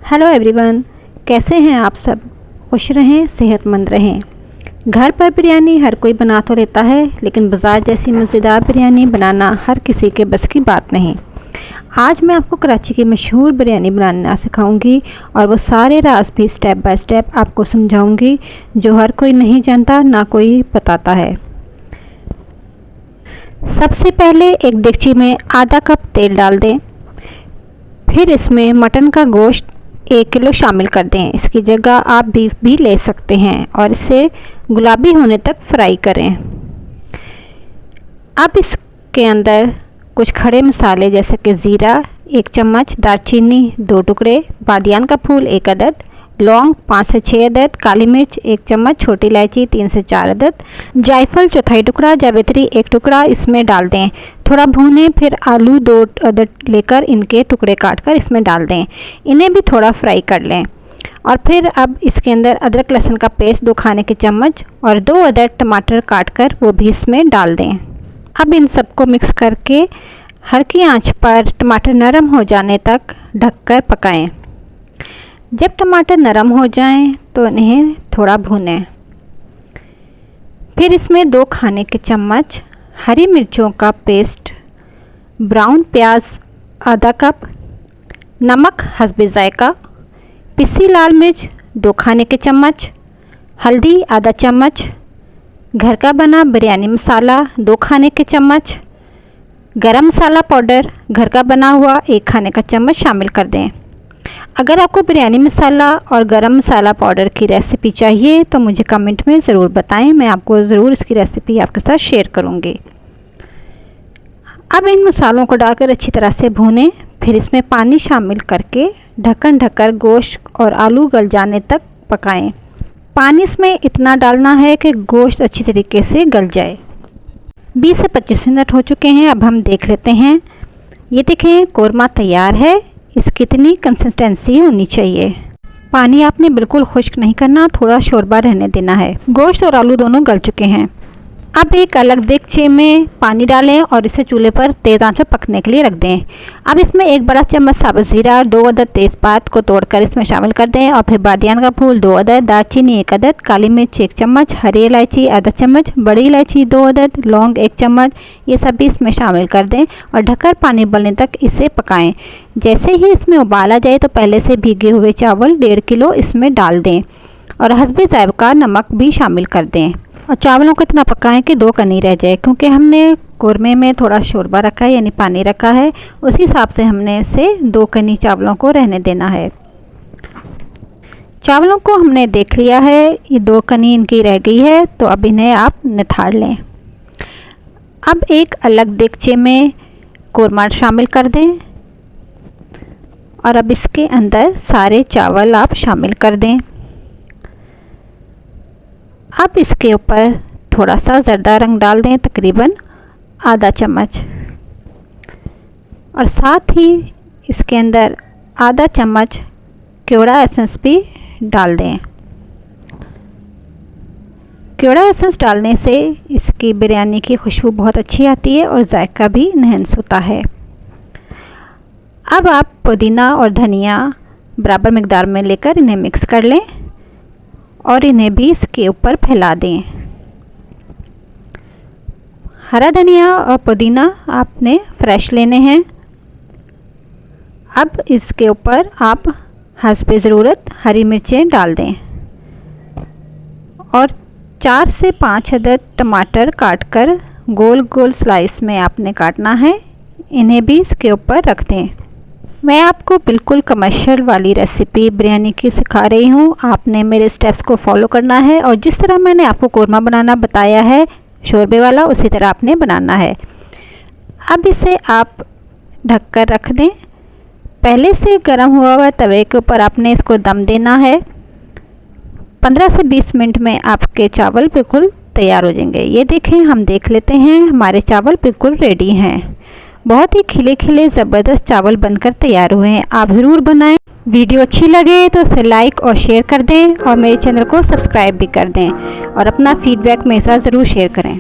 Hello everyone, कैसे हैं आप सब। खुश रहें, सेहतमंद रहें। घर पर बिरयानी हर कोई बना तो लेता है, लेकिन बाज़ार जैसी मज़ेदार बिरयानी बनाना हर किसी के बस की बात नहीं। आज मैं आपको कराची की मशहूर बिरयानी बनाना सिखाऊंगी और वो सारे राज भी स्टेप बाय स्टेप आपको समझाऊंगी जो हर कोई नहीं जानता, ना कोई बताता है। सबसे पहले एक देगची में आधा कप तेल डाल दें। फिर इसमें मटन का गोश्त 1 किलो शामिल कर दें। इसकी जगह आप बीफ भी ले सकते हैं और इसे गुलाबी होने तक फ्राई करें। अब इसके अंदर कुछ खड़े मसाले जैसे कि ज़ीरा 1 चम्मच, दालचीनी 2 टुकड़े, बादियान का फूल 1 अदद, लौंग 5 से 6 अदद, काली मिर्च 1 चम्मच, छोटी इलायची 3 से 4 अदद, जायफल चौथाई टुकड़ा, जावित्री 1 टुकड़ा इसमें डाल दें। थोड़ा भूनें, फिर आलू 2 अदद लेकर इनके टुकड़े काटकर इसमें डाल दें। इन्हें भी थोड़ा फ्राई कर लें और फिर अब इसके अंदर अदरक लहसुन का पेस्ट 2 खाने के चम्मच और 2 अदद टमाटर काटकर वो भी इसमें डाल दें। अब इन सबको मिक्स करके हल्की आंच पर टमाटर नरम हो जाने तक ढककर पकाएं। जब टमाटर नरम हो जाएं तो इन्हें थोड़ा भूनें। फिर इसमें 2 खाने के चम्मच हरी मिर्चों का पेस्ट, ब्राउन प्याज आधा कप, नमक हस्बे जायका, पिसी लाल मिर्च 2 खाने के चम्मच, हल्दी आधा चम्मच, घर का बना बिरयानी मसाला 2 खाने के चम्मच, गरम मसाला पाउडर घर का बना हुआ 1 खाने का चम्मच शामिल कर दें। अगर आपको बिरयानी मसाला और गरम मसाला पाउडर की रेसिपी चाहिए तो मुझे कमेंट में ज़रूर बताएं, मैं आपको ज़रूर इसकी रेसिपी आपके साथ शेयर करूंगी। अब इन मसालों को डालकर अच्छी तरह से भूनें। फिर इसमें पानी शामिल करके ढक्कन ढककर गोश्त और आलू गल जाने तक पकाएं। पानी इसमें इतना डालना है कि गोश्त अच्छी तरीके से गल जाए। 20 से 25 मिनट हो चुके हैं। अब हम देख लेते हैं। ये देखें, कोरमा तैयार है। इसकी इतनी कंसिस्टेंसी होनी चाहिए। पानी आपने बिल्कुल खुश्क नहीं करना, थोड़ा शोरबा रहने देना है। गोश्त और आलू दोनों गल चुके हैं। अब एक अलग देगचे में पानी डालें और इसे चूल्हे पर तेज़ आंच पर पकने के लिए रख दें। अब इसमें 1 बड़ा चम्मच साबुत ज़ीरा और 2 अदद तेज़पात को तोड़कर इसमें शामिल कर दें और फिर बादियान का फूल 2 अदद, दालचीनी 1 अदद, काली मिर्च 1 चम्मच, हरी इलायची आधा चम्मच, बड़ी इलायची 2 अदद, लौंग 1 चम्मच, ये सब भी इसमें शामिल कर दें और ढककर पानी उबलने तक इसे पकाएं। जैसे ही इसमें उबाल आ जाए तो पहले से भीगे हुए चावल 1.5 किलो इसमें डाल दें और हस्बे जायका नमक भी शामिल कर दें और चावलों को इतना पकाएं कि 2 कनी रह जाए, क्योंकि हमने कोरमे में थोड़ा शोरबा रखा है यानी पानी रखा है, उस हिसाब से हमने इसे 2 कनी चावलों को रहने देना है। चावलों को हमने देख लिया है, ये 2 कनी इनकी रह गई है, तो अब इन्हें आप निथाड़ लें। अब एक अलग देगचे में कोरमा शामिल कर दें और अब इसके अंदर सारे चावल आप शामिल कर दें। अब इसके ऊपर थोड़ा सा ज़रदा रंग डाल दें, तकरीबन आधा चम्मच, और साथ ही इसके अंदर आधा चम्मच केवड़ा एसेंस भी डाल दें। केवड़ा एसेंस डालने से इसकी बिरयानी की खुशबू बहुत अच्छी आती है और जायका भी इन्हेंस होता है। अब आप पुदीना और धनिया बराबर मिकदार में लेकर इन्हें मिक्स कर लें और इन्हें भी इसके ऊपर फैला दें। हरा धनिया और पुदीना आपने फ्रेश लेने हैं। अब इसके ऊपर आप हस्बे ज़रूरत हरी मिर्चें डाल दें और 4 से 5 अदद टमाटर काटकर गोल गोल स्लाइस में आपने काटना है, इन्हें भी इसके ऊपर रख दें। मैं आपको बिल्कुल कमर्शियल वाली रेसिपी बिरयानी की सिखा रही हूँ, आपने मेरे स्टेप्स को फॉलो करना है और जिस तरह मैंने आपको कोरमा बनाना बताया है शोरबे वाला, उसी तरह आपने बनाना है। अब इसे आप ढककर रख दें। पहले से गर्म हुआ हुआ तवे के ऊपर आपने इसको दम देना है। 15 से 20 मिनट में आपके चावल बिल्कुल तैयार हो जाएंगे। ये देखें, हम देख लेते हैं, हमारे चावल बिल्कुल रेडी हैं। बहुत ही खिले खिले ज़बरदस्त चावल बनकर तैयार हुए हैं। आप ज़रूर बनाएं। वीडियो अच्छी लगे तो इसे लाइक और शेयर कर दें और मेरे चैनल को सब्सक्राइब भी कर दें और अपना फीडबैक मेरे साथ ज़रूर शेयर करें।